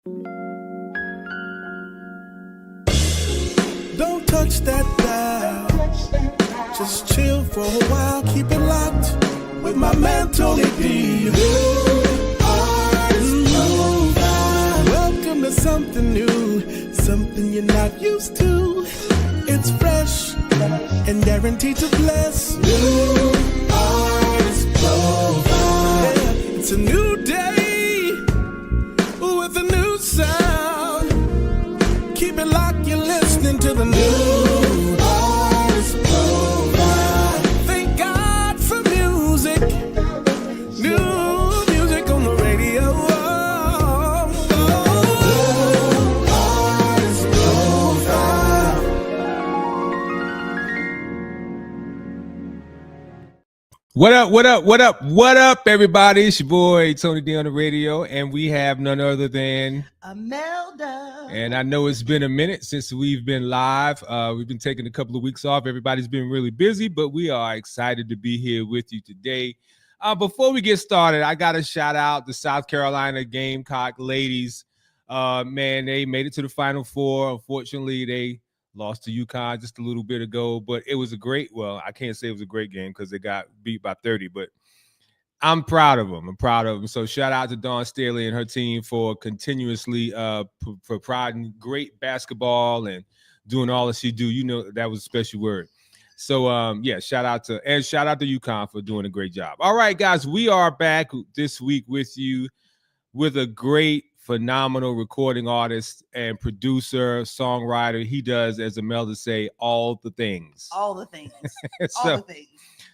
Don't touch that dial. Just chill for a while. Keep it locked with my man Tony D. Welcome to something new, something you're not used to. It's fresh and guaranteed to bless. New Artist Profile. Yeah, it's a new day with a new sound. Keep it locked, you're listening to the new Artist Profile. Thank God for music. New music on the radio. Artist Profile. What up, what up, what up, what up, everybody? It's your boy, Tony D on the radio, and we have none other than Imelda. And I know it's been a minute since we've been live. We've been taking a couple of weeks off. Everybody's been really busy, but we are excited to be here with you today. Before we get started, I got to shout out the South Carolina Gamecock ladies. Man, they made it to the Final Four. Unfortunately, they lost to UConn just a little bit ago, but it was I can't say it was a great game because they got beat by 30, but I'm proud of them. So shout out to Dawn Staley and her team for continuously providing great basketball and doing all that she do. You know, that was a special word. So yeah, shout out to UConn for doing a great job. All right, guys, we are back this week with you with a great, phenomenal recording artist and producer, songwriter. He does, as Imelda say, all the things. All the things. All the things.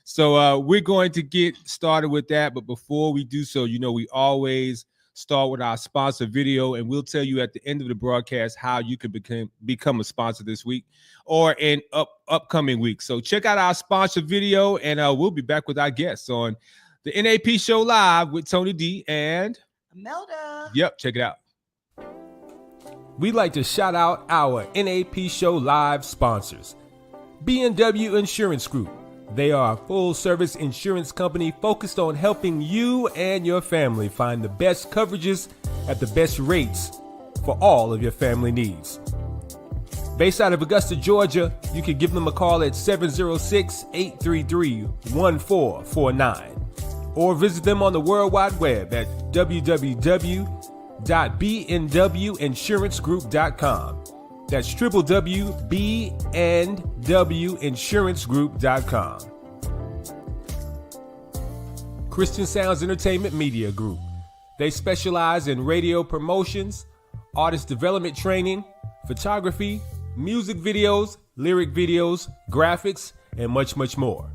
So we're going to get started with that. But before we do so, you know, we always start with our sponsor video, and we'll tell you at the end of the broadcast how you can become a sponsor this week or in upcoming weeks. So check out our sponsor video, and we'll be back with our guests on the NAP Show Live with Tony D and Imelda. Yep, check it out. We'd like to shout out our NAP Show Live sponsors. B&W Insurance Group. They are a full-service insurance company focused on helping you and your family find the best coverages at the best rates for all of your family needs. Based out of Augusta, Georgia, you can give them a call at 706-833-1449 or visit them on the World Wide Web at www.bnwinsuranceGroup.com. That's www.bnwinsuranceGroup.com. Christian Sounds Entertainment Media Group. They specialize in radio promotions, artist development training, photography, music videos, lyric videos, graphics, and much, much more.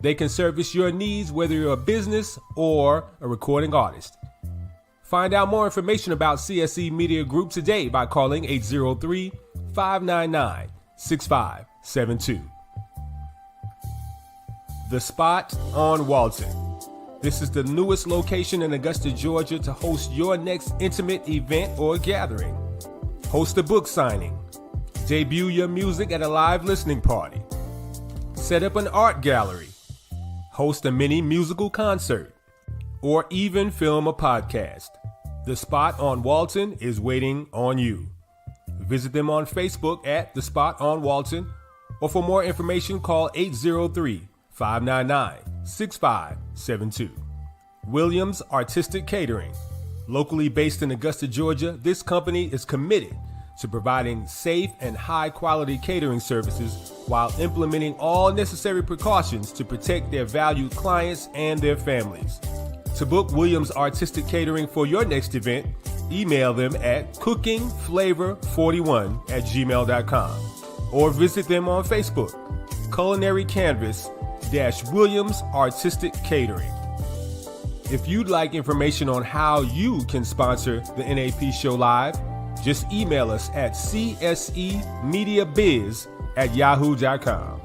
They can service your needs whether you're a business or a recording artist. Find out more information about CSE Media Group today by calling 803-599-6572. The Spot on Walton. This is the newest location in Augusta, Georgia to host your next intimate event or gathering. Host a book signing. Debut your music at a live listening party. Set up an art gallery. Host a mini musical concert. Or even film a podcast. The Spot on Walton is waiting on you. Visit them on Facebook at The Spot on Walton, or for more information, call 803-599-6572. Williams Artistic Catering. Locally based in Augusta, Georgia, this company is committed to providing safe and high-quality catering services while implementing all necessary precautions to protect their valued clients and their families. To book Williams Artistic Catering for your next event, email them at cookingflavor41@gmail.com or visit them on Facebook, Culinary Canvas-Williams Artistic Catering. If you'd like information on how you can sponsor the NAP Show Live, just email us at csemediabiz@yahoo.com.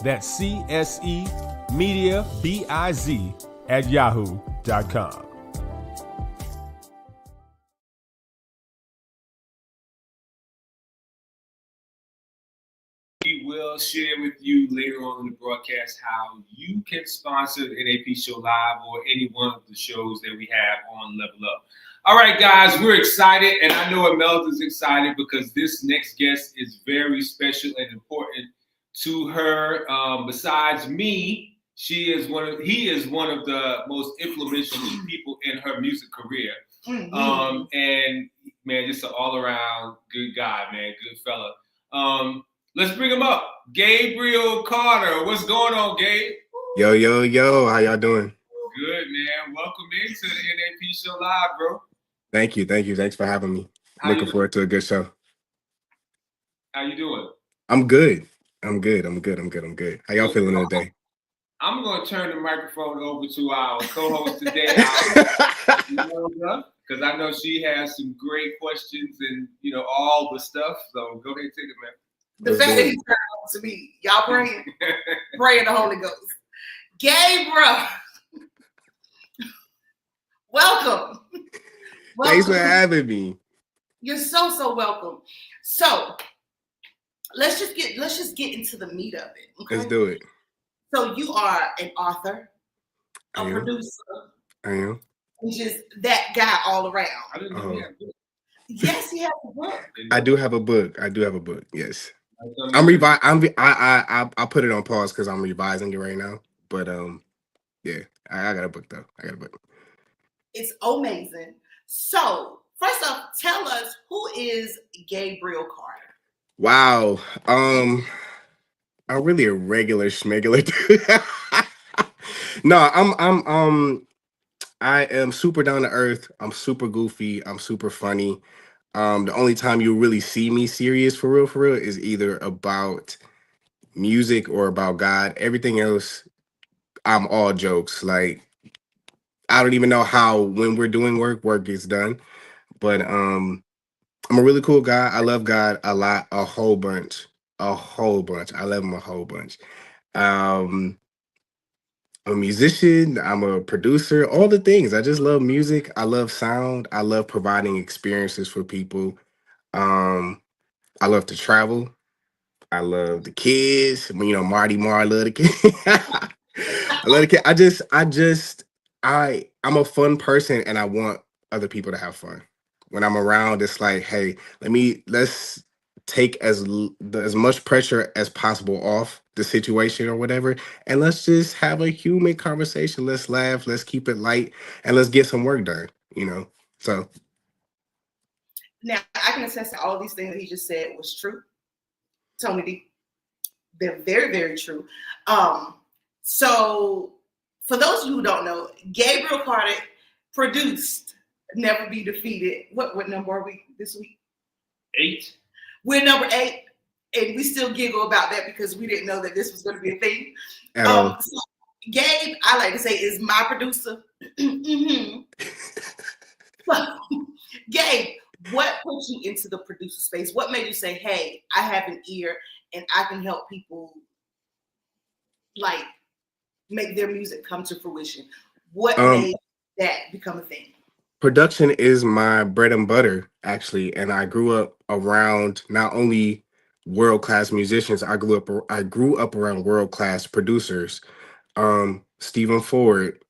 That's csemediabiz@yahoo.com. We will share with you later on in the broadcast how you can sponsor the NAP Show Live or any one of the shows that we have on Level Up. All right, guys, we're excited, and I know Imelda's excited because this next guest is very special and important to her. Besides me, he is one of the most influential people in her music career. Mm-hmm. And man, just an all-around good guy, man, good fella. Let's bring him up. Gabriel Carter. What's going on, Gabe? Yo. How y'all doing? Good, man. Welcome into the NAP Show Live, bro. Thank you. Thanks for having me. Looking forward to a good show. How you doing? I'm good. I'm good. How y'all feeling today? I'm going to turn the microphone over to our co-host today, because I know she has some great questions and, all the stuff. So go ahead and take it, man. The fact that he turned over to me, y'all praying the Holy Ghost. Gabriel, welcome. Thanks for having me. You're so welcome. So let's just get into the meat of it. Okay? Let's do it. So you are an author, a producer. I am. And just that guy all around. I didn't know he had a book. Yes, he has a book. I do have a book. Yes. I'm I'll put it on pause because I'm revising it right now. But yeah, I got a book though. It's amazing. So first off, tell us, who is Gabriel Carter? Wow. I'm really a regular schmegular dude. No, I am super down to earth. I'm super goofy. I'm super funny. The only time you really see me serious for real is either about music or about God. Everything else, I'm all jokes. Like, I don't even know how when we're doing work gets done. But I'm a really cool guy. I love God a lot, a whole bunch. I love him a whole bunch. I'm a musician. I'm a producer. All the things. I just love music. I love sound. I love providing experiences for people. I love to travel. I love the kids. Marty Mar. I love the kids. I love the kids. I'm a fun person, and I want other people to have fun. When I'm around, it's like, hey, let's take as much pressure as possible off the situation or whatever, and let's just have a human conversation. Let's laugh, let's keep it light, and let's get some work done. So now I can attest to all of these things that he just said was true. Tony D, they're very, very true. So for those of you who don't know, Gabriel Carter produced Never Be Defeated. What number are we this week? 8. We're number 8, and we still giggle about that because we didn't know that this was going to be a thing. So Gabe, I like to say, is my producer. Mm-hmm. Gabe, what put you into the producer space? What made you say, hey, I have an ear and I can help people like make their music come to fruition? What made that become a thing? Production is my bread and butter, actually, and I grew up around not only world-class musicians. I grew up around world-class producers. Stephen Ford,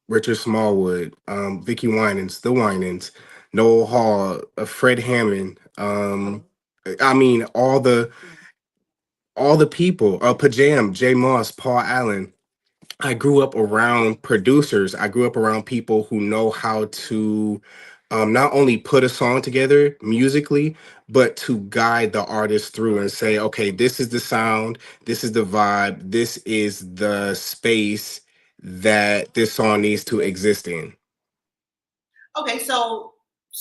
Richard Smallwood, Vicky Winans, The Winans, Noel Hall, Fred Hammond. I mean, all the people. Pajam, J Moss, Paul Allen. I grew up around producers. I grew up around people who know how to not only put a song together musically, but to guide the artist through and say, okay, this is the sound, this is the vibe, this is the space that this song needs to exist in. Okay, so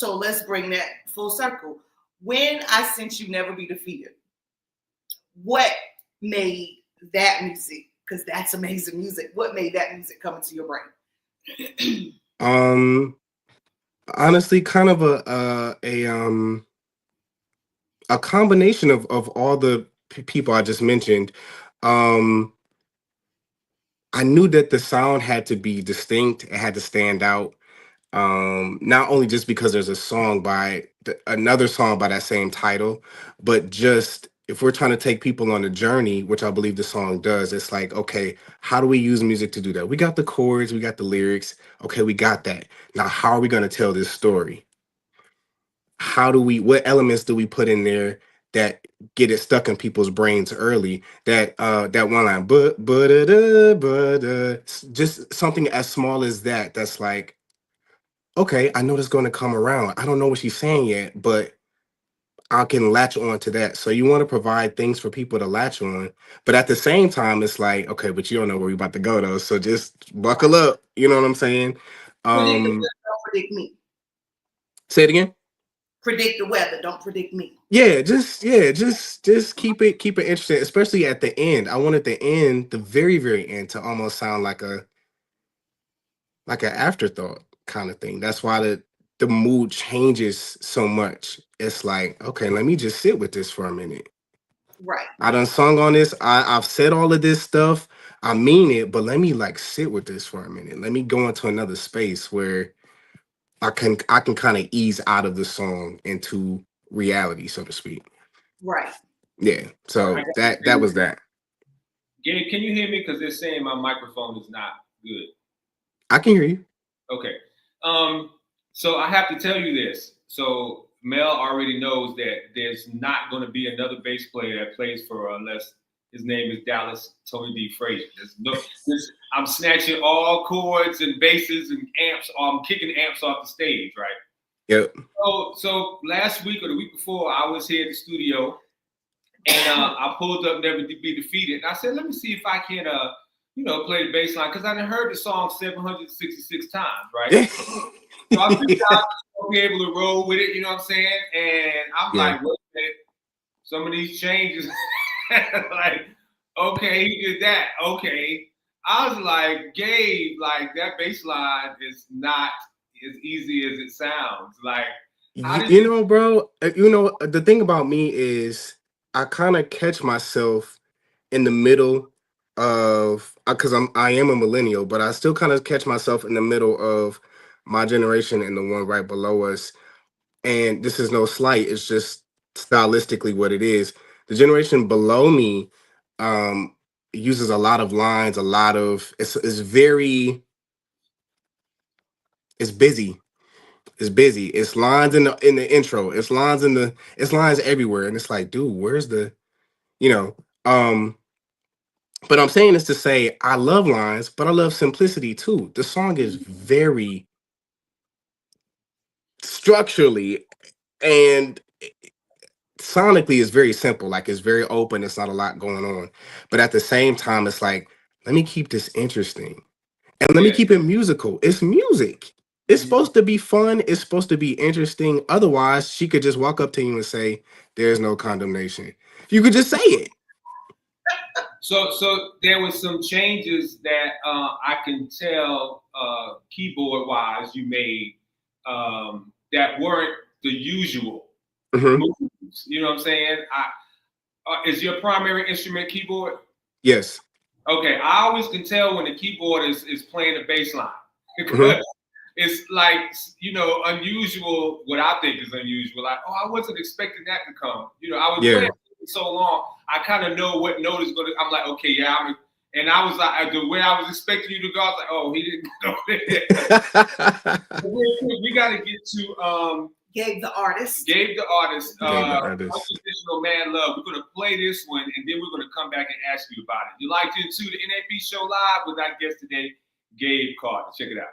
let's bring that full circle. When I sent you Never Be Defeated, what made that music? Because that's amazing music. What made that music come into your brain? Honestly, kind of a combination of all the people I just mentioned. I knew that the sound had to be distinct. It had to stand out. Not only just because there's a song by another song by that same title, but just if we're trying to take people on a journey, which I believe the song does, it's like, okay, how do we use music to do that? We got the chords, we got the lyrics. Okay, we got that. Now, how are we going to tell this story? What elements do we put in there that get it stuck in people's brains early? That one line, just something as small as that. That's like, okay, I know this going to come around. I don't know what she's saying yet, but I can latch on to that. So you want to provide things for people to latch on, but at the same time, it's like, okay, but you don't know where we're about to go though. So just buckle up. You know what I'm saying? Predict the weather, don't predict me. Say it again. Predict the weather, don't predict me. Just keep it interesting, especially at the end. I wanted the end, the very, very end, to almost sound like an afterthought kind of thing. That's why the mood changes so much. It's like, okay, let me just sit with this for a minute. Right. I done sung on this. I've said all of this stuff. I mean it, but let me like sit with this for a minute. Let me go into another space where I can kind of ease out of the song into reality, so to speak. Right. Yeah. So that was that. Gabe, can you hear me? Because they're saying my microphone is not good. I can hear you. Okay. So I have to tell you this. So Mel already knows that there's not going to be another bass player that plays for unless his name is Dallas Tony D. Frazier. I'm snatching all chords and basses and amps. I'm kicking amps off the stage, right? Yep. So last week or the week before, I was here at the studio, and I pulled up Never to Be Defeated. And I said, let me see if I can, play the bass line, because I done heard the song 766 times, right? So I figured I'll be able to roll with it, you know what I'm saying? And I'm like, wait a minute, some of these changes, like, okay, he did that, okay. I was like, Gabe, like that bass line is not as easy as it sounds. Like, bro, the thing about me is I kind of catch myself in the middle of, because I am a millennial, but I still kind of catch myself in the middle of my generation and the one right below us. And this is no slight, it's just stylistically what it is. The generation below me uses a lot of lines, it's busy. It's busy. It's lines in the intro. It's lines everywhere. And it's like, dude, where's the, but I'm saying this to say I love lines, but I love simplicity too. The song is very structurally and sonically is very simple. Like, it's very open. It's not a lot going on. But at the same time, it's like, let me keep this interesting. And let me keep it musical. It's music. It's supposed to be fun. It's supposed to be interesting. Otherwise, she could just walk up to you and say, there's no condemnation. You could just say it. So there was some changes that I can tell keyboard-wise you made that weren't the usual moves. You know what I'm saying? Is your primary instrument keyboard? Yes. Okay, I always can tell when the keyboard is playing the bass line. Because it's like, unusual, what I think is unusual. Like, I wasn't expecting that to come. I was playing so long, I kind of know what note is going to, I'm like, okay, and I was like, the way I was expecting you to go, I was like, oh, he didn't go there. We got to get to Gabe the artist. Unconditional Man Love. We're going to play this one, and then we're going to come back and ask you about it. You're locked into the NAB Show Live with our guest today, Gabe Carter. Check it out.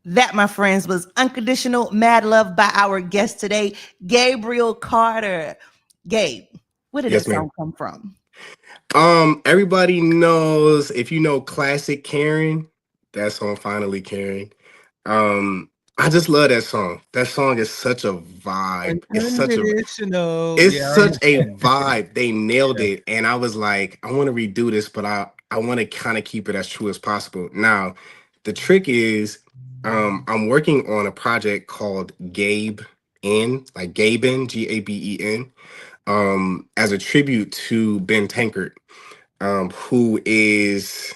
That, my friends, was Unconditional Mad Love by our guest today, Gabriel Carter. Gabe, where did that Yes, ma'am. song come from? Everybody knows, if you know classic Karen, that song Finally Karen. I just love that song. That song is such a vibe. Unconditional. It's Yeah. such a vibe. They nailed Yeah. it. And I was like, I want to redo this, but I want to kind of keep it as true as possible. Now, the trick is I'm working on a project called Gabe N, like Gaben, Gaben, as a tribute to Ben Tankard, who is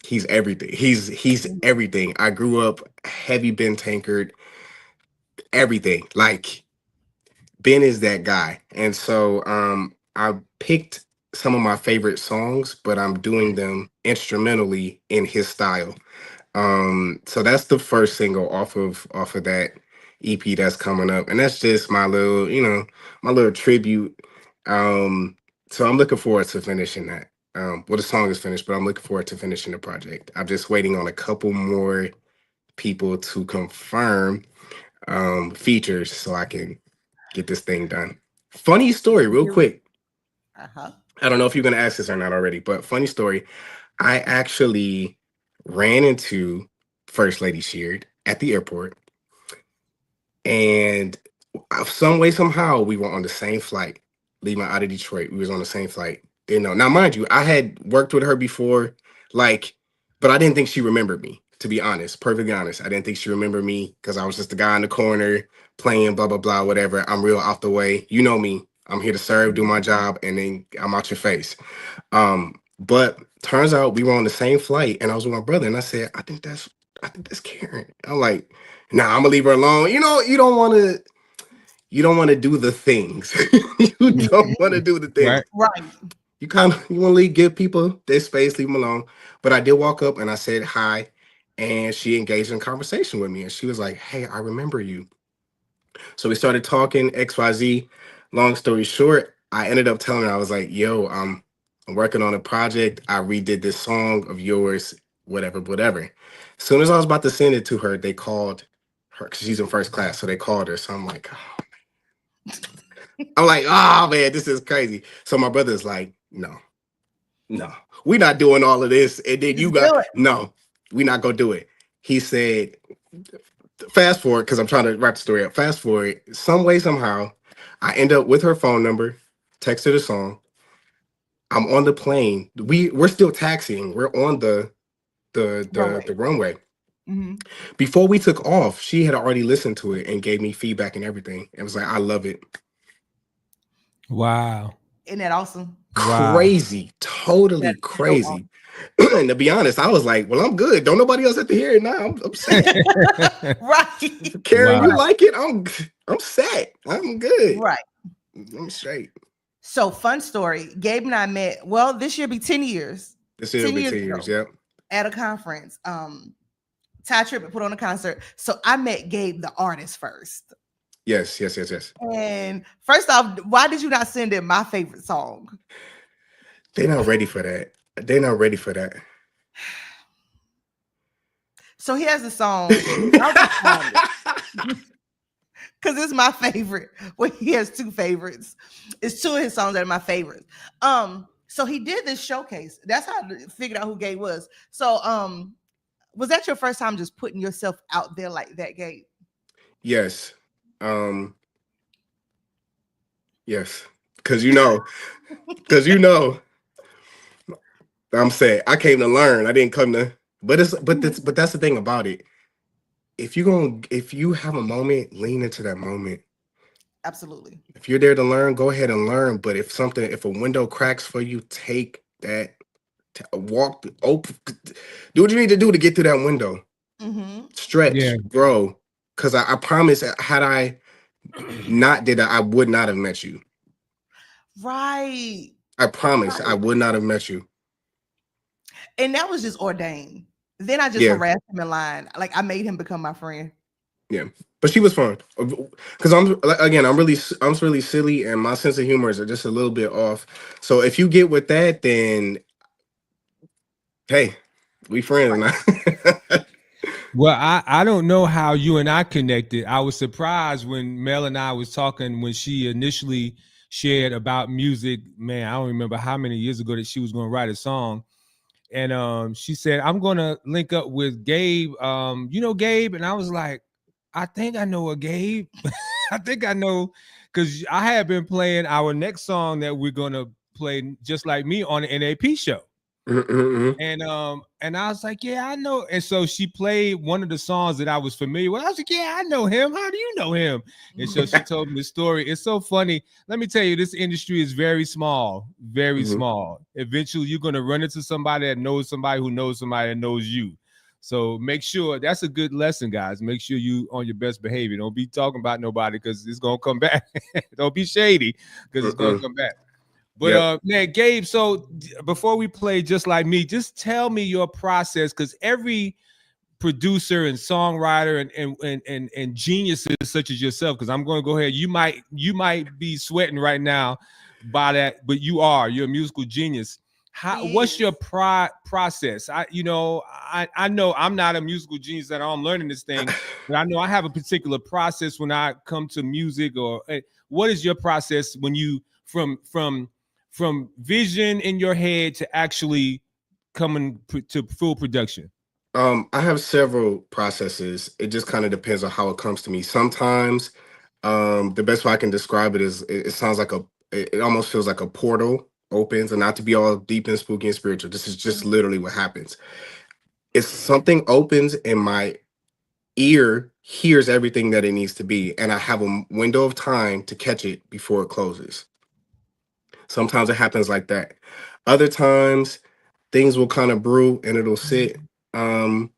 he's everything. He's everything. I grew up heavy Ben Tankard, everything. Like Ben is that guy. And so I picked some of my favorite songs, but I'm doing them instrumentally in his style. So that's the first single off of that EP that's coming up. And that's just my little, my little tribute. So I'm looking forward to finishing that. Well, the song is finished, but I'm looking forward to finishing the project. I'm just waiting on a couple more people to confirm features so I can get this thing done. Funny story, real quick. Uh-huh. I don't know if you're gonna ask this or not already, but funny story. I actually ran into First Lady Sheard at the airport, and some way, somehow, we were on the same flight, leaving out of Detroit. We was on the same flight. Didn't know. Now, mind you, I had worked with her before, like, but I didn't think she remembered me, to be honest, perfectly honest. I didn't think she remembered me because I was just the guy in the corner playing, blah, blah, blah, whatever. I'm real out the way. You know me. I'm here to serve, do my job, and then I'm out your face. But turns out we were on the same flight, and I was with my brother, and I said, I think that's Karen. I'm like, nah, I'm gonna leave her alone. You don't want to do the things. You don't want to do the things. Right. Right. You want to give people their space, leave them alone. But I did walk up and I said hi, and she engaged in conversation with me, and she was like, "Hey, I remember you." So we started talking XYZ. Long story short, I ended up telling her, I was like, "Yo, I'm working on a project. I redid this song of yours, whatever, whatever." As soon as I was about to send it to her, they called her because she's in first class, so they called her. So I'm like, oh man, this is crazy. So my brother's like, no, we're not doing all of this. And then you Just got do it. no, we're not gonna do it. He said, fast forward, because I'm trying to wrap the story up. Fast forward, some way, somehow, I end up with her phone number, text her the song. I'm on the plane. We're still taxiing. We're on the runway. Mm-hmm. Before we took off, she had already listened to it and gave me feedback and everything. It was like, I love it. Wow. Isn't that awesome? Crazy, totally That's so crazy. And to be honest, I was like, well, I'm good. Don't nobody else have to hear it now. I'm set. Right. Karen, Wow. you like it? I'm set. I'm good. Right. I'm straight. So, fun story. Gabe and I met, well, this year be 10 years. This year will be 10 years, ago, yep. At a conference. Ty Tripp put on a concert. So I met Gabe, the artist, first. Yes. And first off, why did you not send in my favorite song? They're not ready for that. So he has a song. Because it's my favorite. Well, he has two favorites. It's two of his songs that are my favorites. So he did this showcase. That's how I figured out who Gabe was. So was that your first time just putting yourself out there like that, Gabe? Yes. Yes. Because I'm saying I came to learn. I didn't come to, but that's the thing about it. If you have a moment, lean into that moment. Absolutely. If you're there to learn, go ahead and learn. But if a window cracks for you, take that, walk, open, do what you need to do to get through that window. Mm-hmm. Stretch, grow. Because I promise, had I not did that, I would not have met you. Right. I promise, I would not have met you. And that was just ordained. Then I just harassed him in line. Like I made him become my friend. Yeah, but she was fun. Because I'm really silly, and my sense of humor is just a little bit off. So if you get with that, then hey, we friends now. Well, I don't know how you and I connected. I was surprised when Mel and I was talking when she initially shared about music. Man, I don't remember how many years ago that she was going to write a song. And she said, I'm going to link up with Gabe. You know Gabe? And I was like, I think I know a Gabe. I think I know, because I have been playing our next song that we're going to play, Just Like Me, on the NAP show. And I was like, yeah, I know. And so she played one of the songs that I was familiar with. I was like, yeah, I know him. How do you know him? And so she told me the story. It's so funny. Let me tell you, this industry is very small, very small. Eventually, you're going to run into somebody that knows somebody who knows somebody that knows you. So make sure, that's a good lesson, guys. Make sure you on your best behavior. Don't be talking about nobody, because it's going to come back. Don't be shady, because it's going to come back. But man, Gabe, so before we play Just Like Me, just tell me your process, because every producer and songwriter and geniuses such as yourself, because I'm going to go ahead, you might be sweating right now by that, but you're a musical genius. What's your process? I know I'm not a musical genius at all. I'm learning this thing, but I know I have a particular process when I come to music. Or what is your process when you from vision in your head to actually coming to full production? I have several processes. It just kind of depends on how it comes to me. Sometimes, the best way I can describe it is it sounds like it almost feels like a portal opens, and not to be all deep and spooky and spiritual. This is just literally what happens. If something opens and my ear hears everything that it needs to be, and I have a window of time to catch it before it closes. Sometimes it happens like that. Other times things will kind of brew and it'll sit. A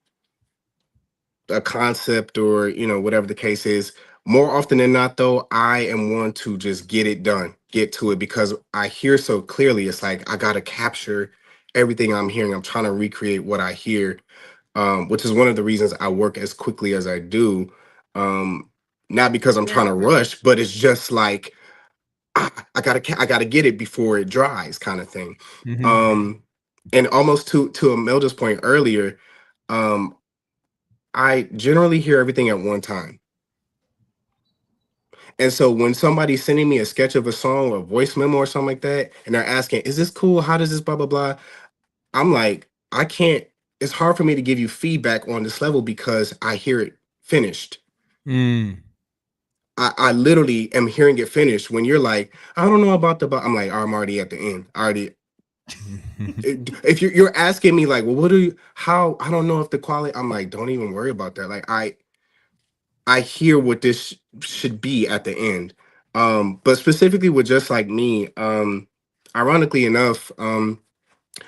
concept, or whatever the case is. More often than not, though, I am one to just get it done, get to it, because I hear so clearly. It's like I gotta capture everything I'm hearing. I'm trying to recreate what I hear, which is one of the reasons I work as quickly as I do. Not because I'm trying to rush, but it's just like I gotta get it before it dries, kind of thing. And almost to Imelda's point earlier, I generally hear everything at one time. And so when somebody's sending me a sketch of a song or a voice memo or something like that, and they're asking, is this cool? How does this blah, blah, blah? I'm like, I can't, it's hard for me to give you feedback on this level because I hear it finished. I literally am hearing it finished. When you're like, I don't know about I'm like, I'm already at the end. If you're asking me like, well, I don't know if the quality, I'm like, don't even worry about that. Like I hear what this should be at the end. But specifically with Just Like Me, ironically enough,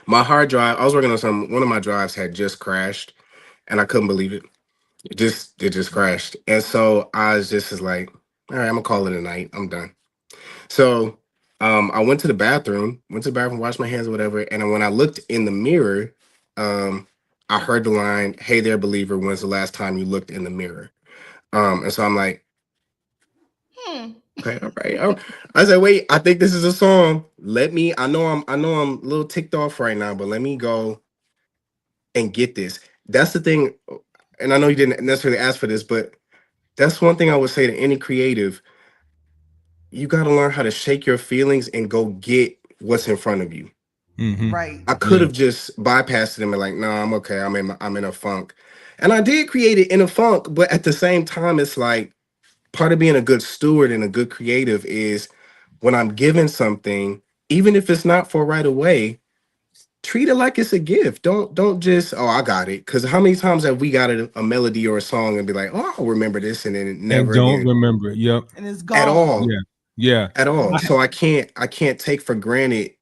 my hard drive, I was working on one of my drives had just crashed, and I couldn't believe it. It just crashed. And so I was just like, all right, I'm gonna call it a night. I'm done. So I went to the bathroom, washed my hands or whatever. And when I looked in the mirror, I heard the line, "Hey there, believer, when's the last time you looked in the mirror?" And so I'm like, okay, all right. I said, wait, I think this is a song. I know I'm a little ticked off right now, but let me go and get this. That's the thing. And I know you didn't necessarily ask for this, but that's one thing I would say to any creative. You got to learn how to shake your feelings and go get what's in front of you. Right. I could have just bypassed it and been like, no, I'm okay. I'm in a funk. And I did create it in a funk, but at the same time, it's like part of being a good steward and a good creative is when I'm given something, even if it's not for right away, treat it like it's a gift. Don't just, oh, I got it. Because how many times have we got a melody or a song and be like, oh, I'll remember this, and then it never don't again. remember it. Yep. And it's gone. At all. Yeah. At all. So I can't take for granted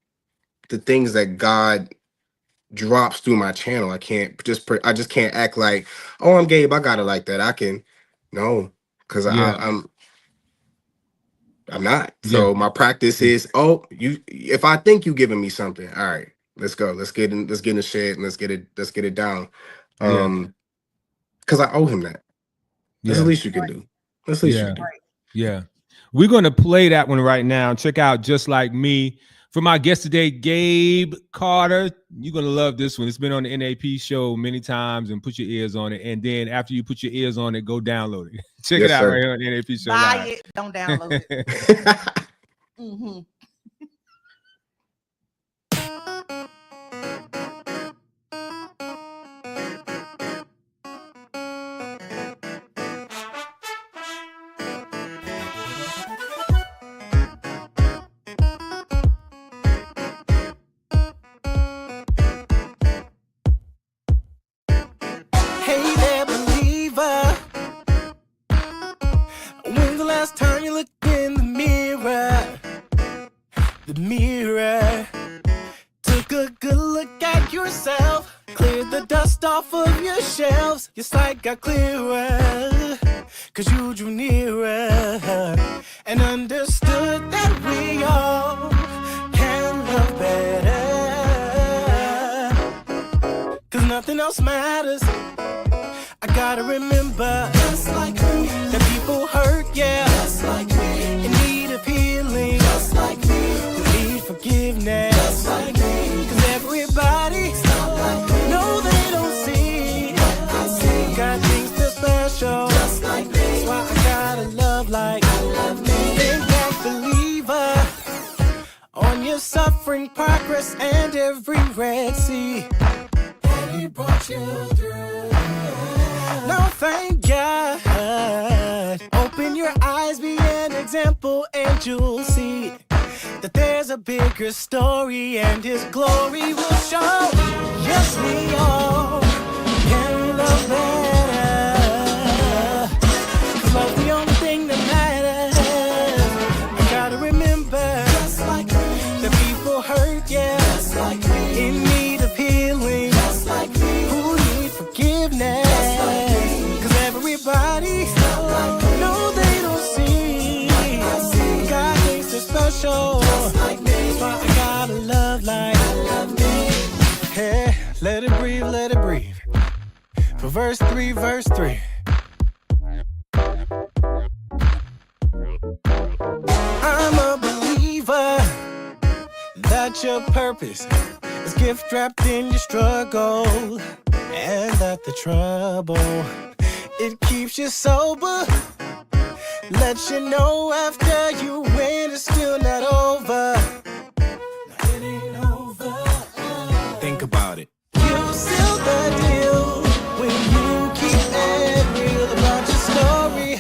the things that God drops through my channel. I just can't act like, oh, I'm Gabe, I got it like that. No, because I'm not. So my practice is, if I think you giving me something, all right, let's go. Let's get in the shed and let's get it down. Because I owe him that. That's the least you can do. That's the least you can do. Yeah. We're going to play that one right now. Check out Just Like Me For my guest today, Gabe Carter. You're going to love this one. It's been on the NAP show many times, and put your ears on it. And then after you put your ears on it, go download it. Check it out right here on the NAP show. Buy live. it, don't download it. Mm-hmm. Hey there, believer. When's the last time you looked in the mirror? The mirror. Took a good look at yourself. Cleared the dust off of your shelves. Your sight got clearer. Cause you drew nearer. And understood that we all can love better. Cause nothing else matters. I gotta remember, just like me, that people hurt, yeah, just like me, in need of healing, just like me, who need forgiveness, just like me, cause everybody, like no, they don't see, got things that's special, just like me, that's why I gotta love like I love me. Think like believer, on your suffering, progress, and every Red Sea, and He brought you through. Now thank God. Open your eyes, be an example, and you'll see that there's a bigger story, and His glory will show. Yes, we all can love better. 'Cause love's the only thing that matters. I gotta remember, just like me, that people hurt, yeah, just like me, in need of healing, just like me, who need forgiveness. Everybody, no, they don't see. God thinks they're special. That's why I gotta love like I love me. Hey, let it breathe, let it breathe. For verse 3, verse 3. I'm a believer that your purpose is gift wrapped in your struggle, and that the trouble, it keeps you sober. Let you know after you win, it's still not over. It ain't over. Think about it. You seal the deal when you keep it real about your story.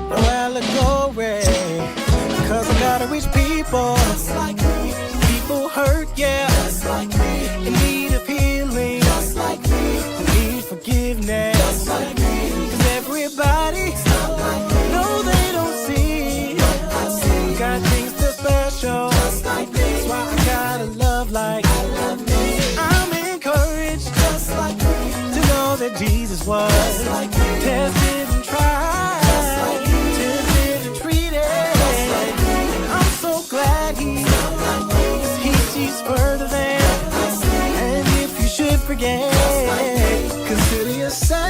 No allegory. Cause I gotta reach people. Just like me. People hurt, yeah. Just like me. In need of healing. Just like me. Who need forgiveness. Just like me. Everybody, no, they don't see. Got things that's special. Just like me. That's why I gotta love like I love me. I'm encouraged, just like me, to know that Jesus was like tested and tried, like tempted and treated. Like I'm so glad He sees further than. And if you should forget, consider yourself.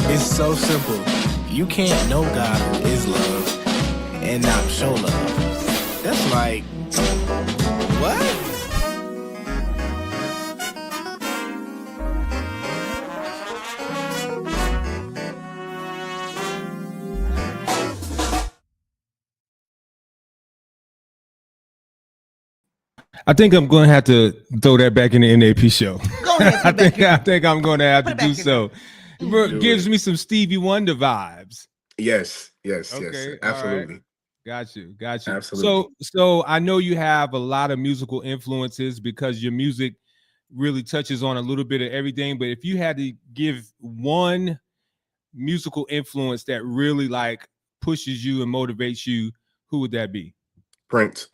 It's so simple. You can't know God who is love and not show love. That's like, what? I think I'm going to have to throw that back in the NAP show. Go ahead. I think I'm going to have to do so. Do Gives it. me some Stevie Wonder vibes. Yes, Okay, absolutely. Right. Got you. Absolutely. So I know you have a lot of musical influences because your music really touches on a little bit of everything. But if you had to give one musical influence that really like pushes you and motivates you, who would that be? Prince.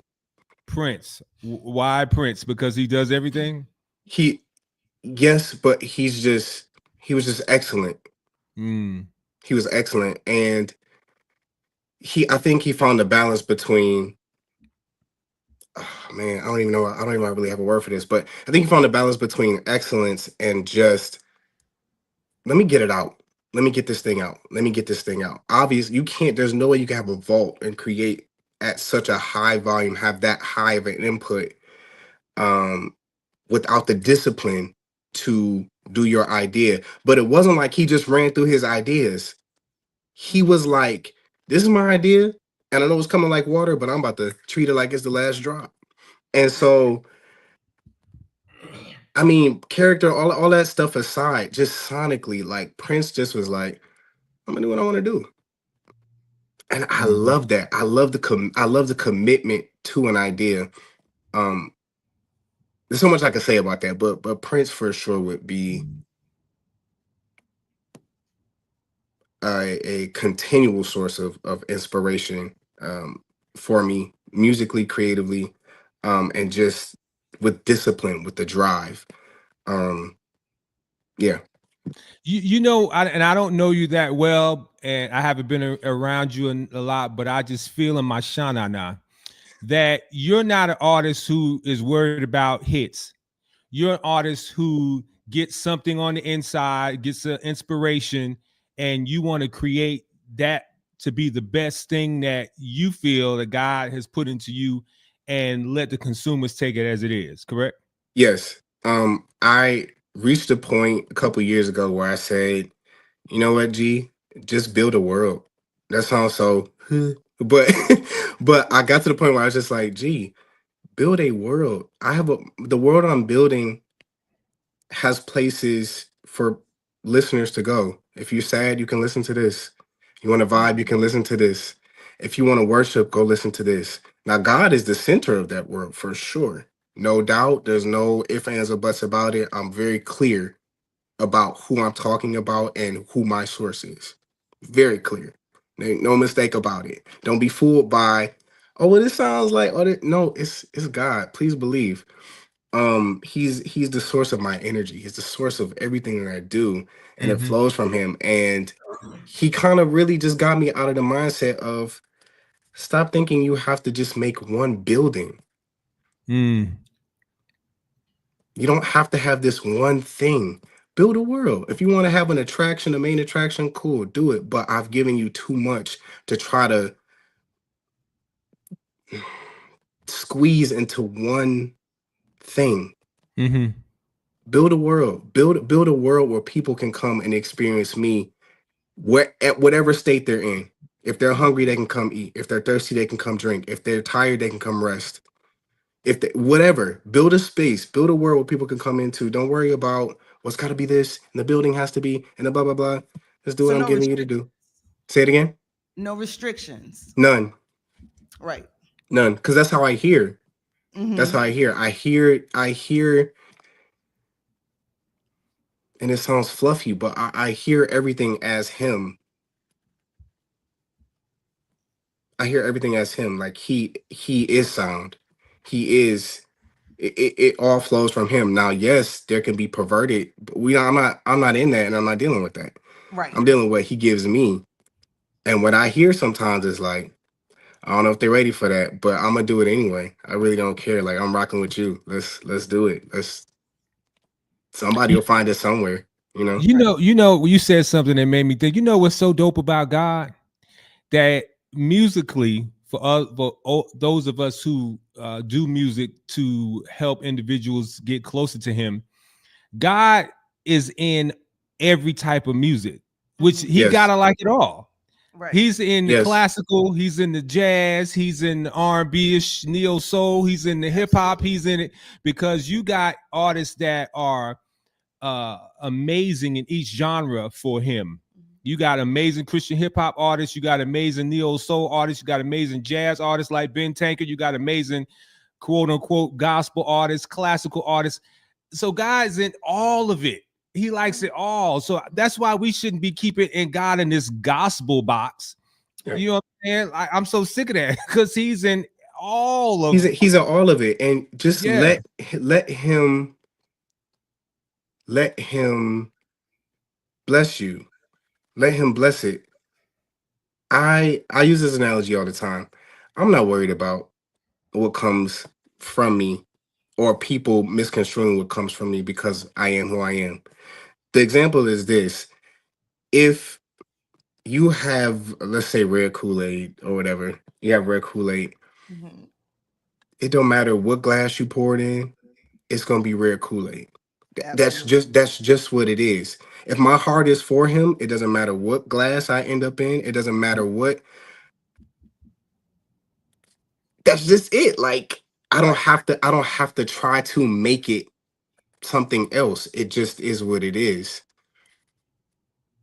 Why Prince? Because he does everything? Yes, but he was just excellent. Mm. He was excellent. And I think he found a balance between, oh man, I don't even really have a word for this, but I think he found a balance between excellence and just, let me get it out. Let me get this thing out. Obviously, there's no way you can have a vault and create at such a high volume, have that high of an input, um, without the discipline to do your idea. But it wasn't like he just ran through his ideas. He was like, this is my idea, and I know it's coming like water, but I'm about to treat it like it's the last drop. And so, I mean, character, all that stuff aside, just sonically, like Prince just was like, I'm gonna do what I want to do. And I love that. I love the commitment to an idea. Um, there's so much I could say about that, but Prince for sure would be a continual source of inspiration, for me, musically, creatively, and just with discipline, with the drive. Um, yeah. You know, and I don't know you that well, and I haven't been around you a lot, but I just feel in my shana now that you're not an artist who is worried about hits. You're an artist who gets something on the inside, gets an inspiration, and you want to create that to be the best thing that you feel that God has put into you, and let the consumers take it as it is. Correct? Yes. I reached a point a couple years ago where I said, you know what, G, just build a world. That sounds so, but but I got to the point where I was just like, G, build a world. The world I'm building has places for listeners to go. If you're sad, you can listen to this. You want to vibe, you can listen to this. If you want to worship, go listen to this. Now, God is the center of that world for sure. No doubt. There's no ifs, ands, or buts about it. I'm very clear about who I'm talking about and who my source is. Very clear. There ain't no mistake about it. Don't be fooled by, oh, well, this sounds like, no, it's God. Please believe. He's the source of my energy. He's the source of everything that I do, and it flows from him. And he kind of really just got me out of the mindset of stop thinking you have to just make one building. Mm. You don't have to have this one thing. Build a world. If you want to have an attraction, a main attraction, cool, do it. But I've given you too much to try to squeeze into one thing. Mm-hmm. Build a world. Build a world where people can come and experience me at whatever state they're in. If they're hungry, they can come eat. If they're thirsty, they can come drink. If they're tired, they can come rest. Whatever, build a space, build a world where people can come into. Don't worry about what's got to be this and the building has to be and the blah blah blah. Just do what I'm giving you to do. Say it again. No restrictions. None. Right. None. Because that's how I hear. That's how I hear. I hear, and it sounds fluffy, but I hear everything as him. I hear everything as him. Like he is sound. He is. It all flows from him. Now, yes, there can be perverted, but I'm not in that, and I'm not dealing with that. Right. I'm dealing with what he gives me. And what I hear sometimes is like, I don't know if they're ready for that, but I'm gonna do it anyway. I really don't care. Like, I'm rocking with you. Let's do it. Somebody will find it somewhere, you know? You said something that made me think, what's so dope about God? That musically, for those of us who do music to help individuals get closer to him, God is in every type of music, which he gotta like it all. Right. He's in the classical, he's in the jazz, he's in the R&B-ish, neo soul, he's in the hip hop, he's in it, because you got artists that are amazing in each genre for him. You got amazing Christian hip hop artists, you got amazing neo soul artists, you got amazing jazz artists like Ben Tankard, you got amazing quote unquote gospel artists, classical artists. So God's in all of it. He likes it all. So that's why we shouldn't be keeping God in this gospel box. Yeah. You know what I'm saying? I'm so sick of that, because he's in all of it. He's in all of it. And just let him bless you. Let him bless it. I use this analogy all the time. I'm not worried about what comes from me or people misconstruing what comes from me, because I am who I am. The example is this. If you have, let's say, red Kool-Aid or whatever, You have red Kool-Aid. Mhm. It don't matter what glass you pour it in, it's gonna be red Kool-Aid. Absolutely. That's just what it is. If my heart is for him, it doesn't matter what glass I end up in. It doesn't matter what. That's just it. Like Right. I don't have to try to make it something else. It just is what it is.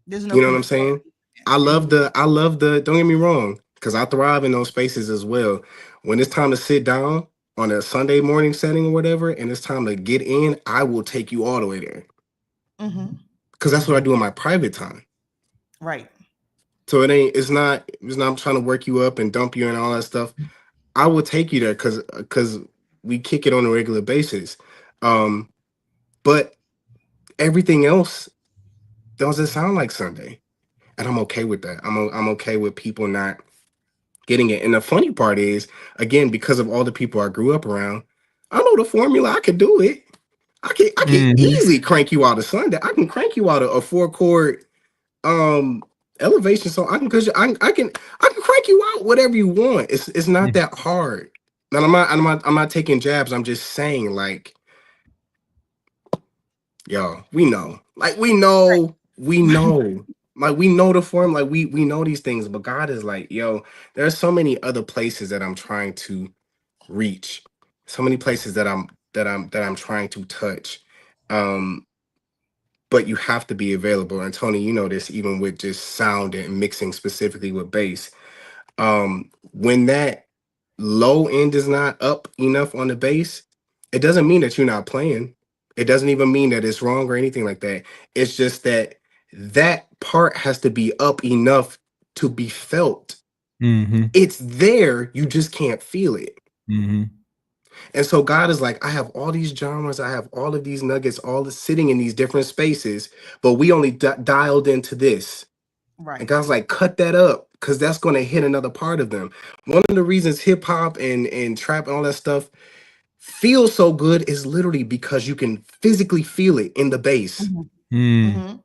There's no You know what I'm saying? conformity. I love the, don't get me wrong, because I thrive in those spaces as well. When it's time to sit down on a Sunday morning setting or whatever, and it's time to get in, I will take you all the way there. Mm-hmm. Because that's what I do in my private time. Right. So it's not trying to work you up and dump you and all that stuff. I will take you there because we kick it on a regular basis. Um, but everything else doesn't sound like Sunday. And I'm okay with that. I'm okay with people not getting it. And the funny part is, again, because of all the people I grew up around, I know the formula. I can do it. I can Mhm. easily crank you out a Sunday. I can crank you out a 4 chord elevation. So I can, cause I can crank you out whatever you want. It's not that hard. And I'm not taking jabs. I'm just saying, like, yo, we know. Like we know. Like we know the form, like we know these things, but God is like, yo, there's so many other places that I'm trying to reach. So many places that I'm trying to touch. Um, but you have to be available. And Tony, you know this even with just sound and mixing specifically with bass. When that low end is not up enough on the bass, it doesn't mean that you're not playing. It doesn't even mean that it's wrong or anything like that. It's just that that part has to be up enough to be felt. Mhm. It's there, you just can't feel it. Mhm. And so God is like, I have all these genres, I have all of these nuggets, all the sitting in these different spaces, but we only dialed into this. And Right. God's like, cut that up because that's going to hit another part of them. One of the reasons hip hop and trap and all that stuff feels so good is literally because you can physically feel it in the bass. Mm-hmm. Mm. Mm-hmm.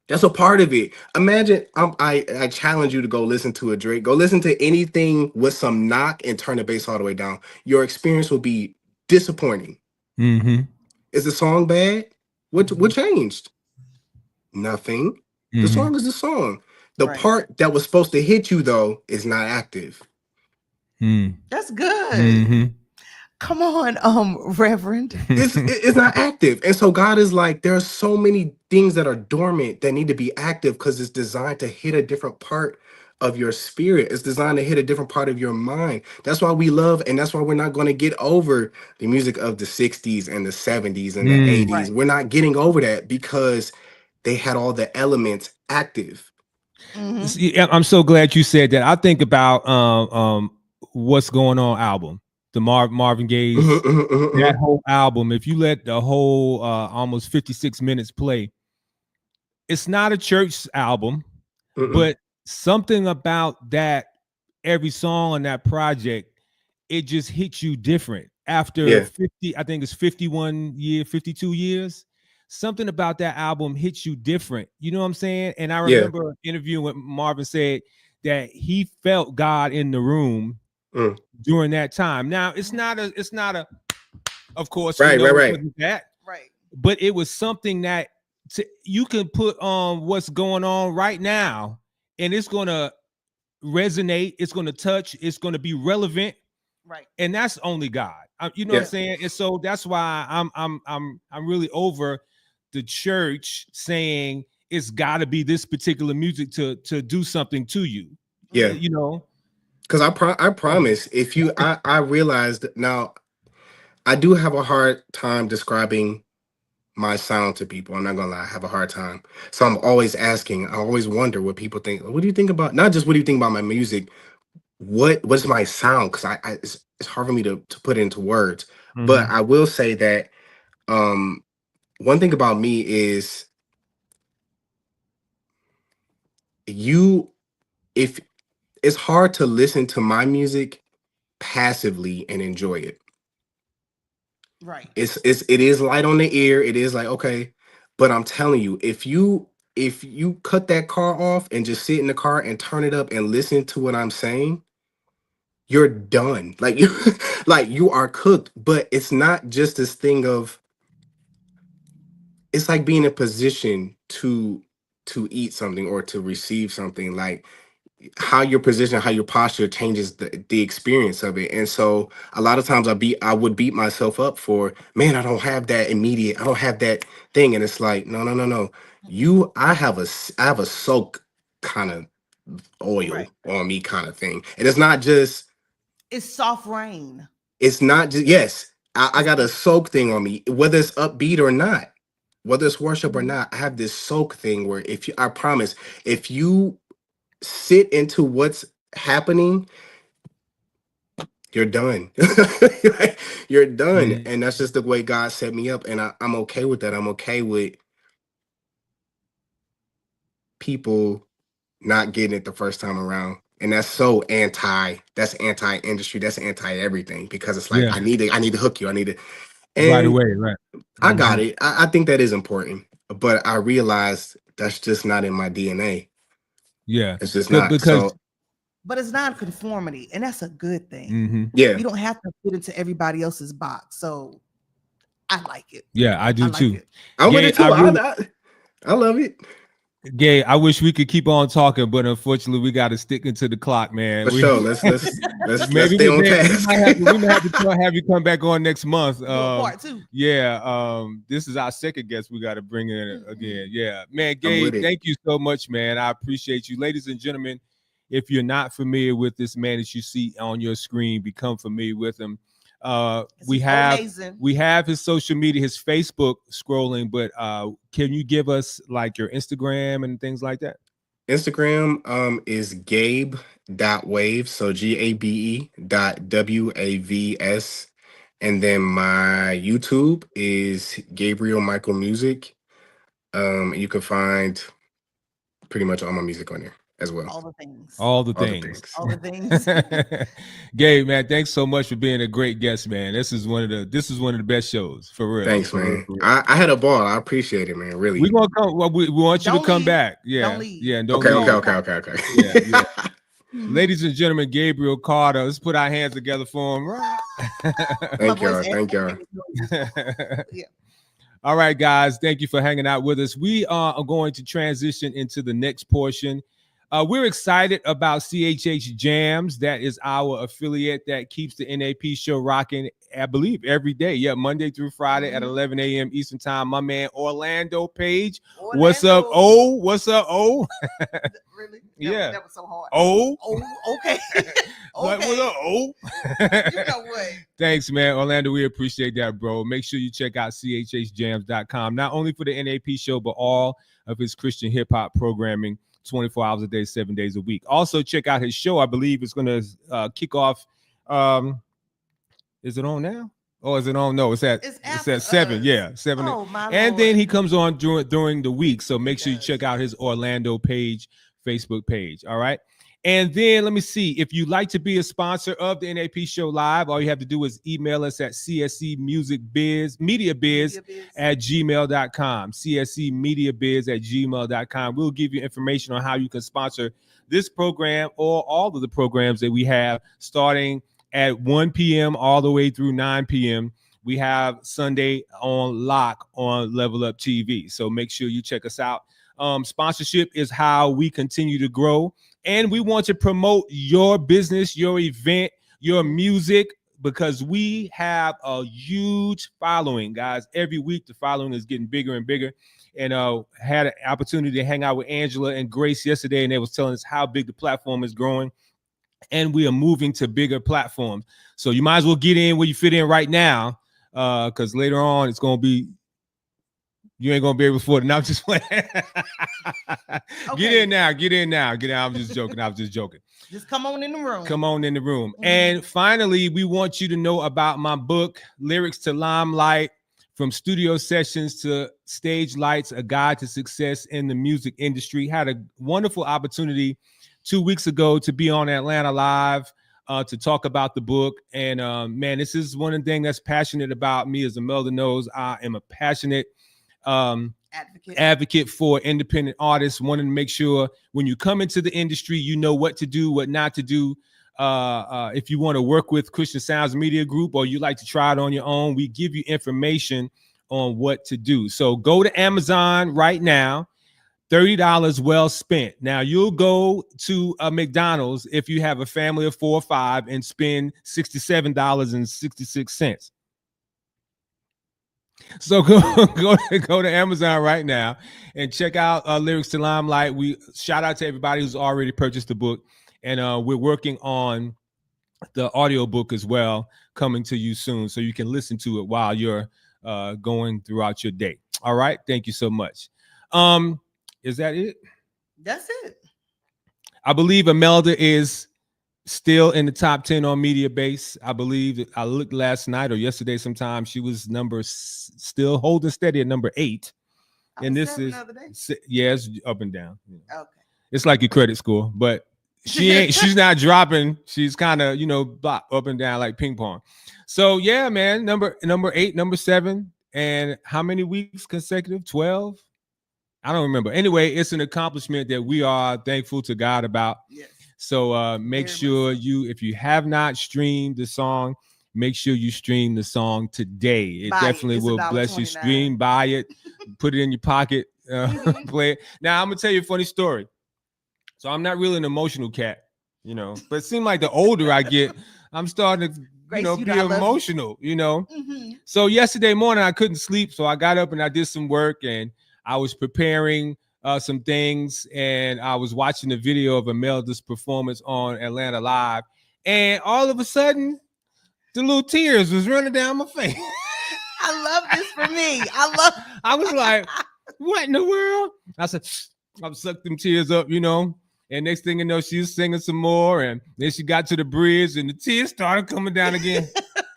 That's a part of it. Imagine I challenge you to go listen to a Drake. Go listen to anything with some knock and turn the bass all the way down. Your experience will be disappointing. Mhm. Is the song bad? What changed? Nothing. The Mhm. song is the song. The Right. part that was supposed to hit you though is not active. Mm. That's good. Mhm. Come on, Reverend. It's not active. And so God is like, there are so many things that are dormant that need to be active because it's designed to hit a different part of your spirit. It's designed to hit a different part of your mind. That's why we love, and that's why we're not going to get over the music of the 60s and the 70s and the Mm. 80s. Right. We're not getting over that because they had all the elements active. Mm-hmm. See, I'm so glad you said that. I think about what's going on album, the Marvin Gaye's, that whole album. If you let the whole almost 56 minutes play, it's not a church album, but something about that every song on that project, it just hits you different after Yeah, 50, I think it's 51 years, 52 years. Something about that album hits you different. You know what I'm saying? And I yeah. remember interviewing with Marvin said that he felt God in the room Mm. during that time. Now it's not a, of course we Right, right, know it right. wasn't that, Right. but it was something that you can put on what's going on right now, and it's gonna resonate, it's gonna touch, it's gonna be relevant, Right. and that's only God. You know what I'm Yeah. saying? And so that's why I'm really over the church saying it's got to be this particular music to do something to you. Yeah. You know. Because I promise, if you I realized now I do have a hard time describing my sound to people. I'm not gonna lie, I have a hard time. So I'm always asking, I always wonder what people think. What do you think about, not just what do you think about my music? What's my sound? Because it's hard for me to put into words. But Mhm. I will say that um one thing about me is you if it's hard to listen to my music passively and enjoy it. Right. It is light on the ear. It is like, okay, but I'm telling you, if you cut that car off and just sit in the car and turn it up and listen to what I'm saying, you're done. Like you are cooked. But it's not just this thing of, it's like being in a position to eat something or to receive something. Like how your position, how your posture changes the experience of it. And so a lot of times I would beat myself up for, man, I don't have that immediate, I don't have that thing. And it's like, no. I have a soak kind of oil Right. on me kind of thing. And it's not just, It's soft rain. it's not just, yes, I got a soak thing on me, whether it's upbeat or not, whether it's worship or not. I have this soak thing where I promise, if you sit into what's happening, you're done. You're done. Mhm. And that's just the way God set me up. And I'm okay with that. I'm okay with people not getting it the first time around. And that's that's anti-industry, that's anti-everything, because it's like, Yeah, I need to hook you. right And away, right. I got Mhm. it. I think that is important. But I realized that's just not in my DNA. Yeah, It's just not. because So But it's non-conformity, and that's a good thing. mhm. yeah. You don't have to fit into everybody else's box. So I like it. Yeah, I I do like too. it. I'm with Gabe, it too. I love it. Gabe, I wish we could keep on talking, but unfortunately, we got to stick into the clock, man. For sure. Let's Maybe stay on we task. might have to have you come back on next month. Do a part two. Yeah, this is our second guest we got to bring in again. Yeah, man, I'm Gabe, with it. thank you so much, man. I appreciate you, ladies and gentlemen. If you're not familiar with this man that you see on your screen, become familiar with him. We have his social media, his Facebook scrolling, but can you give us like your Instagram and things like that? Instagram is gabe.waves. So GABE.WAVS. And then my YouTube is Gabriel Michael Music. You can find pretty much all my music on there as well. All the things. All the All the things. things. All the things. Gabe, man, thanks so much for being a great guest, man. This is one of the best shows, for real. Thanks, For real, man. for real. I had a ball. I appreciate it, man. Really. We're gonna come. Well, we want you Don't to come leave. back. Yeah, Don't leave. yeah. And don't Okay. leave. Yeah. Ladies and gentlemen, Gabriel Carter. Let's put our hands together for him. Thank y'all. Yeah. All right, guys. Thank you for hanging out with us. We are going to transition into the next portion. We're excited about CHH Jams. That is our affiliate that keeps the NAP show rocking, I believe, every day. Yeah, Monday through Friday at 11 a.m. Eastern time. My man, Orlando Page. What's up, O? What's up, O? Really? Yeah. That was so hard. O? Oh, okay. What up, O? You know what? Thanks, man. Orlando, we appreciate that, bro. Make sure you check out chhjams.com, not only for the NAP show, but all of his Christian hip-hop programming, 24 hours a day, 7 days a week. Also, check out his show. I believe it's going to kick off. Is it on now? Oh, is it on? No, it's at 7. Yeah, 7. Oh, my and Lord. then he comes on during the week. So make sure you check out his Orlando Page Facebook page. All right. And then let me see. If you'd like to be a sponsor of the NAP show live, all you have to do is email us at cscmediabiz@gmail.com. cscmediabiz@gmail.com. We'll give you information on how you can sponsor this program or all of the programs that we have starting at 1 p.m. all the way through 9 p.m. We have Sunday on lock on Level Up TV. So make sure you check us out. Sponsorship is how we continue to grow. And we want to promote your business, your event, your music, because we have a huge following, guys. Every week, the following is getting bigger and bigger. And had an opportunity to hang out with Angela and Grace yesterday, and they was telling us how big the platform is growing. And we are moving to bigger platforms. So you might as well get in where you fit in right now, because later on, it's going to be, you ain't gonna be able to afford it. Now I'm just playing. Okay. Get in now. I'm just joking. Just come on in the room. Mm-hmm. And finally, we want you to know about my book, Lyrics to Limelight, From Studio Sessions to Stage Lights, A Guide to Success in the Music Industry. Had a wonderful opportunity 2 weeks ago to be on Atlanta Live to talk about the book. And man, this is one of the things that's passionate about me. As Imelda knows, I am a passionate advocate for independent artists, wanting to make sure when you come into the industry, you know what to do, what not to do. if you want to work with Christian Sounds Media Group or you like to try it on your own, we give you information on what to do. So go to Amazon right now. $30 well spent. Now you'll go to a McDonald's if you have a family of 4 or 5 and spend $67.66. So go to Amazon right now and check out Lyrics to Limelight. We shout out to everybody who's already purchased the book, and we're working on the audio book as well, coming to you soon, so you can listen to it while you're going throughout your day. All right, thank you so much. Is that it? That's it. I believe Imelda is still in the top 10 on Media Base. I believe I looked last night or yesterday sometime. She was still holding steady at number 8. And this is, yes, up and down. Yeah. Okay. It's like your credit score, but she's not dropping. She's kind of, up and down like ping pong. So yeah, man, number 8, number 7. And how many weeks consecutive? 12? I don't remember. Anyway, it's an accomplishment that we are thankful to God about. Yes. So make sure if you have not streamed the song, make sure you stream the song today. It definitely will bless you. Stream, buy it, put it in your pocket, play it. Now, I'm going to tell you a funny story. So I'm not really an emotional cat, but it seems like the older I get, I'm starting to be emotional, Mm-hmm. So yesterday morning, I couldn't sleep. So I got up and I did some work, and I was preparing some things, and I was watching the video of Imelda's performance on Atlanta Live, and all of a sudden, the little tears was running down my face. I love this for me. I was like, what in the world? I said, I sucked them tears up, and next thing you know, she was singing some more, and then she got to the bridge, and the tears started coming down again.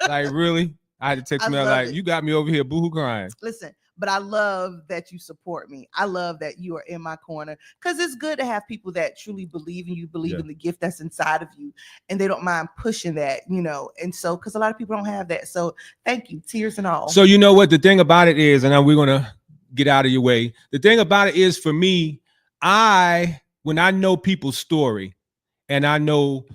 Like, really? I had to text Mel like, you got me over here boohoo crying. Listen. But I love that you support me. I love that you are in my corner, because it's good to have people that truly believe in you, believe in the gift that's inside of you, and they don't mind pushing that, And so, because a lot of people don't have that. So thank you, tears and all. So you know what the thing about it is, and we're going to get out of your way. The thing about it is, for me, when I know people's story and I know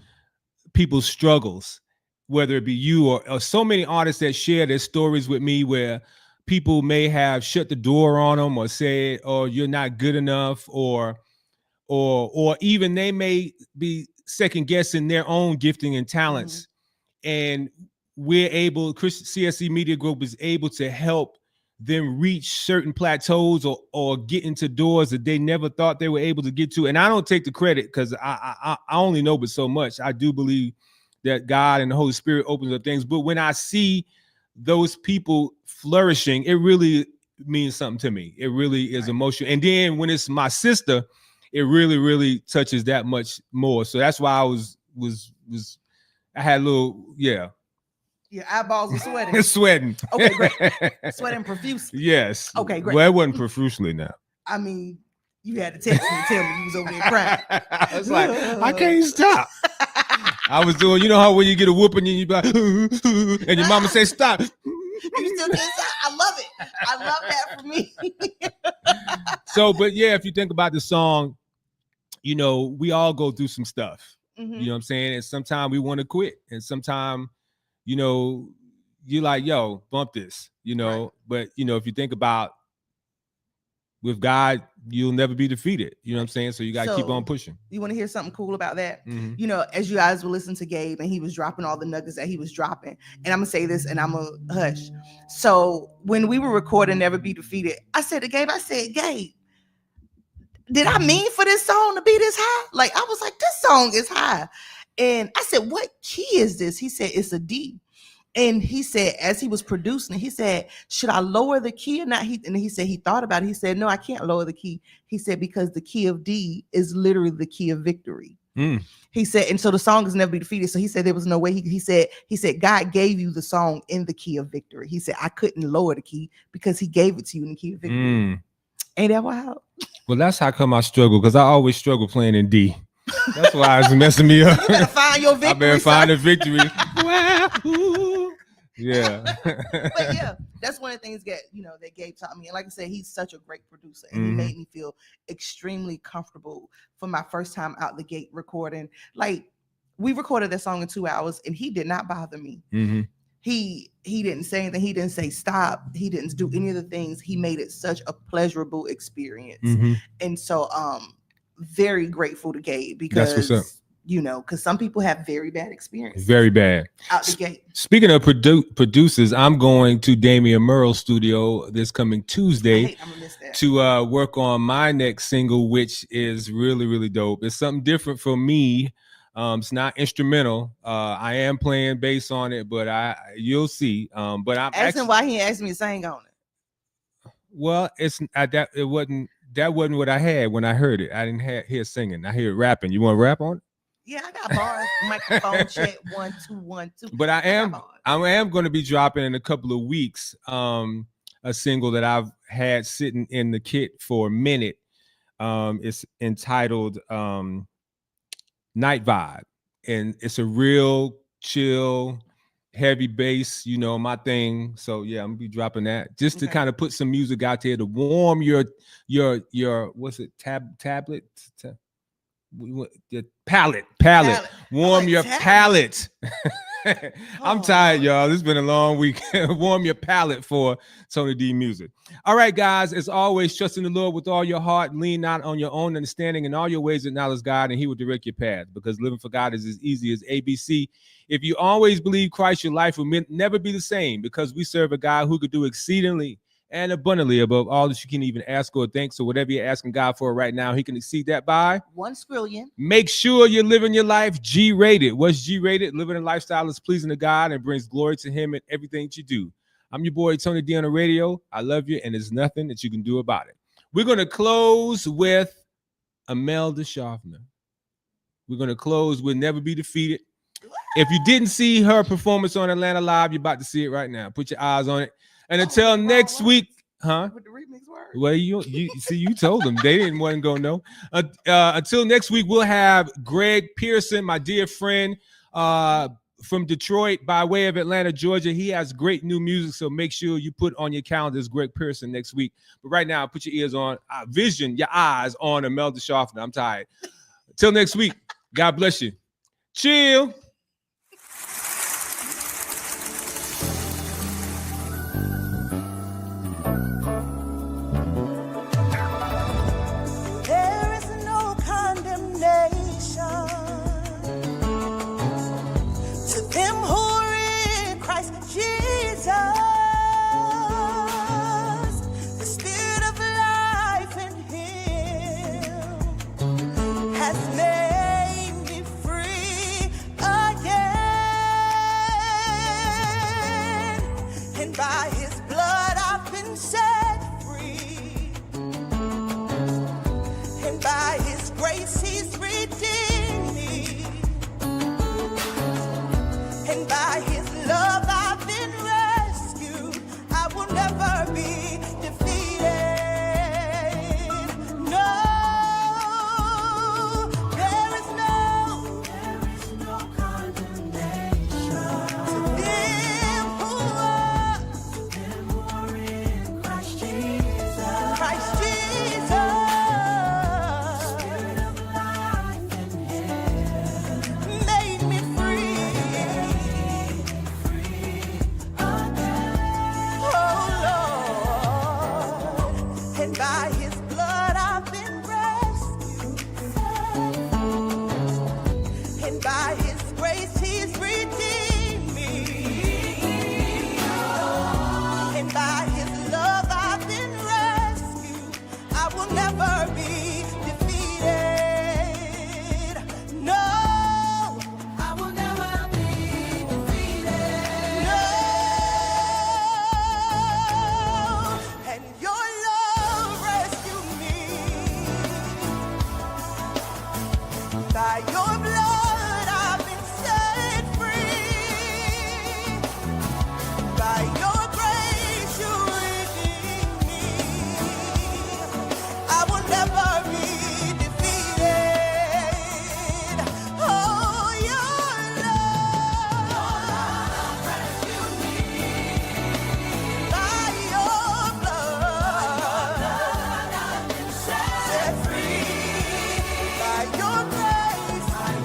people's struggles, whether it be you or so many artists that share their stories with me where people may have shut the door on them or said, "Oh, you're not good enough," or even they may be second guessing their own gifting and talents. Mm-hmm. And Christian CST Media Group is able to help them reach certain plateaus or get into doors that they never thought they were able to get to. And I don't take the credit, because I only know but so much. I do believe that God and the Holy Spirit opens up things. But when I see those people flourishing, it really means something to me. It really is emotional. And then when it's my sister, it really, really touches that much more. So that's why I I had a little, Your eyeballs are sweating. Sweating. Okay, great. Sweating profusely. Yes. Okay, great. Well, it wasn't profusely now. I mean, you had to text me and tell me you was over there crying. I was like, I can't stop. I was doing, how when you get a whooping and you be like, and your mama say stop. You still can't stop. I love it. I love that for me. So, but yeah, if you think about the song, we all go through some stuff. Mm-hmm. You know what I'm saying? And sometimes we want to quit, and sometimes, you're like, yo, bump this, Right. But if you think about, with God, you'll never be defeated. You know what I'm saying? So you got to keep on pushing. You want to hear something cool about that? Mm-hmm. As you guys were listening to Gabe, and he was dropping all the nuggets that he was dropping. And I'm going to say this, and I'm going to hush. So when we were recording Never Be Defeated, I said to Gabe, did I mean for this song to be this high? Like, I was like, this song is high. And I said, what key is this? He said, it's a D. And he said, as he was producing it, he said, should I lower the key or not? And he said, he thought about it. He said, no, I can't lower the key. He said, because the key of D is literally the key of victory. He said, and so the song is Never Be Defeated. So he said, there was no way. He said, God gave you the song in the key of victory. He said, I couldn't lower the key because he gave it to you in the key of victory. Ain't that wild? Well, that's how come I struggle, because I always struggle playing in D. That's why it's messing me up. You gotta find your victory. I better find a victory. Yeah. But yeah, that's one of the things that Gabe taught me. And like I said, he's such a great producer, and he made me feel extremely comfortable for my first time out the gate recording. Like, We recorded that song in 2 hours, and he did not bother me. Mm-hmm. He didn't say anything. He didn't say stop. He didn't do any of the things. He made it such a pleasurable experience. Mm-hmm. And so very grateful to Gabe, because that's what's up. You know, because some people have very bad experiences. Very bad. Out the gate. Speaking of producers, I'm going to Damian Murrell's studio this coming Tuesday to work on my next single, which is really, really dope. It's something different for me. It's not instrumental. I am playing bass on it, but you'll see. But I'm asking why he asked me to sing on it. Well, that wasn't what I had when I heard it. I didn't hear singing. I hear rapping. You want to rap on it? Yeah, I got bars. Microphone check 1 2 1 2. But I am going to be dropping in a couple of weeks a single that I've had sitting in the kit for a minute. It's entitled Night Vibe, and it's a real chill, heavy bass, you know, my thing. So yeah, I'm gonna be dropping that just to kind of put some music out there to warm your what's it, tablet. The palate. Warm your palate. I'm tired, y'all. This has been a long week. Warm your palate for Tony D music. All right, guys. As always, trust in the Lord with all your heart. Lean not on your own understanding. In all your ways acknowledge God, and he will direct your path, because living for God is as easy as ABC. If you always believe Christ, your life will never be the same, because we serve a God who could do exceedingly and abundantly above all that you can even ask or think. So whatever you're asking God for right now, he can exceed that by 1 trillion. Make sure you're living your life G-rated. What's G-rated? Living a lifestyle that's pleasing to God and brings glory to him in everything that you do. I'm your boy, Tony D on the radio. I love you, and there's nothing that you can do about it. We're going to close with Imelda Schaffner. We're going to close with Never Be Defeated. If you didn't see her performance on Atlanta Live, you're about to see it right now. Put your eyes on it. And until next week, huh? With the remix word. Well, you see, you told them they didn't want to go no. Until next week, we'll have Greg Pearson, my dear friend from Detroit by way of Atlanta, Georgia. He has great new music, so make sure you put on your calendars Greg Pearson next week. But right now, put your ears on, your eyes on Imelda Schaffner. I'm tired. Until next week, God bless you. Chill. Your grace.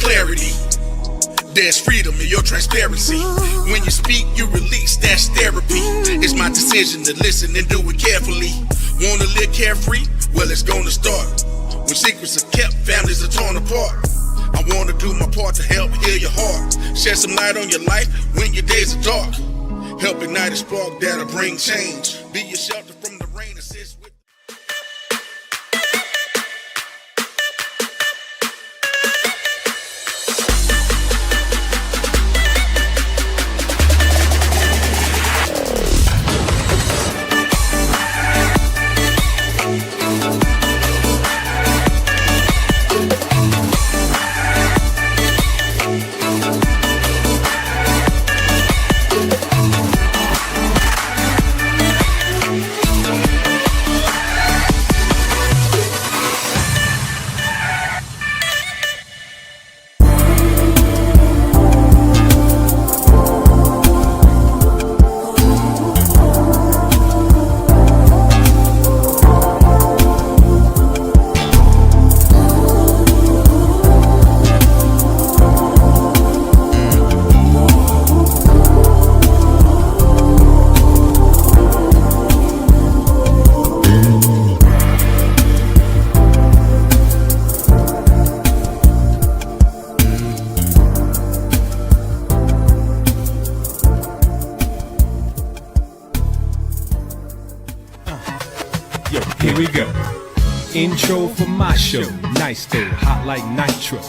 clarity. There's freedom in your transparency. When you speak, you release, that's therapy. It's my decision to listen and do it carefully. Wanna live carefree? Well, it's gonna start. When secrets are kept, families are torn apart. I wanna do my part to help heal your heart. Shed some light on your life when your days are dark. Help ignite a spark that'll bring change. Be your shelter from the rain, assist with. Here we go. Intro for my show. Nice though, hot like nitro.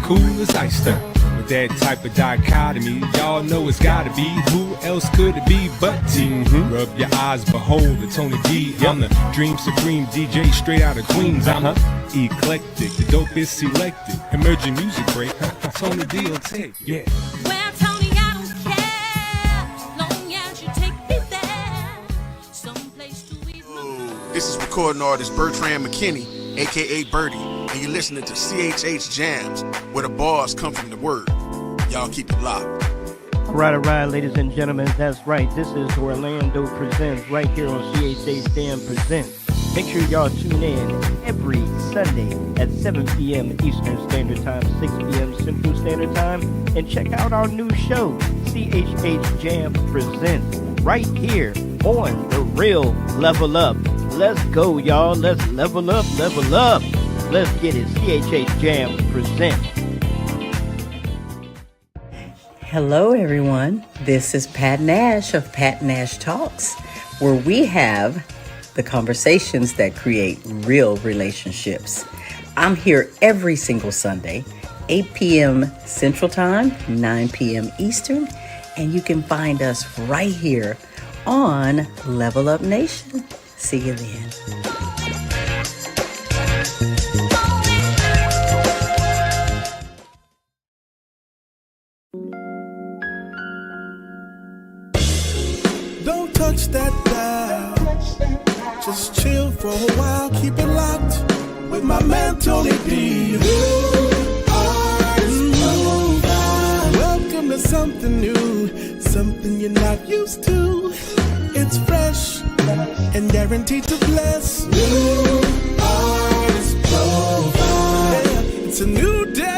Cool as ice though. With that type of dichotomy, y'all know it's gotta be. Who else could it be but T? Rub your eyes, behold the Tony D. I'm the Dream Supreme DJ straight out of Queens. I'm eclectic, the dopest selected. Emerging music break. Tony D will take, yeah. Well, Tony, I don't care, long as you take me there, someplace to ease my mind. This is recording artist Bertrand McKinney, aka Birdie, and you're listening to CHH Jams, where the bars come from the word. Y'all keep it locked. All right, ladies and gentlemen, that's right. This is Orlando Presents right here on CHH Jam Presents. Make sure y'all tune in every Sunday at 7 p.m. Eastern Standard Time, 6 p.m. Central Standard Time, and check out our new show, CHH Jam Presents, right here on The Real Level Up. Let's go, y'all. Let's level up, level up. Let's get it. CHH Jam Presents. Hello, everyone. This is Pat Nash of Pat Nash Talks, where we have the conversations that create real relationships. I'm here every single Sunday, 8 p.m. Central Time, 9 p.m. Eastern, and you can find us right here on Level Up Nation. See you then. Don't touch that dial. Just chill for a while, keep it locked with my man Tony D. Welcome to something new, something you're not used to. It's fresh and guaranteed to bless. New artist profile. Yeah, it's a new day.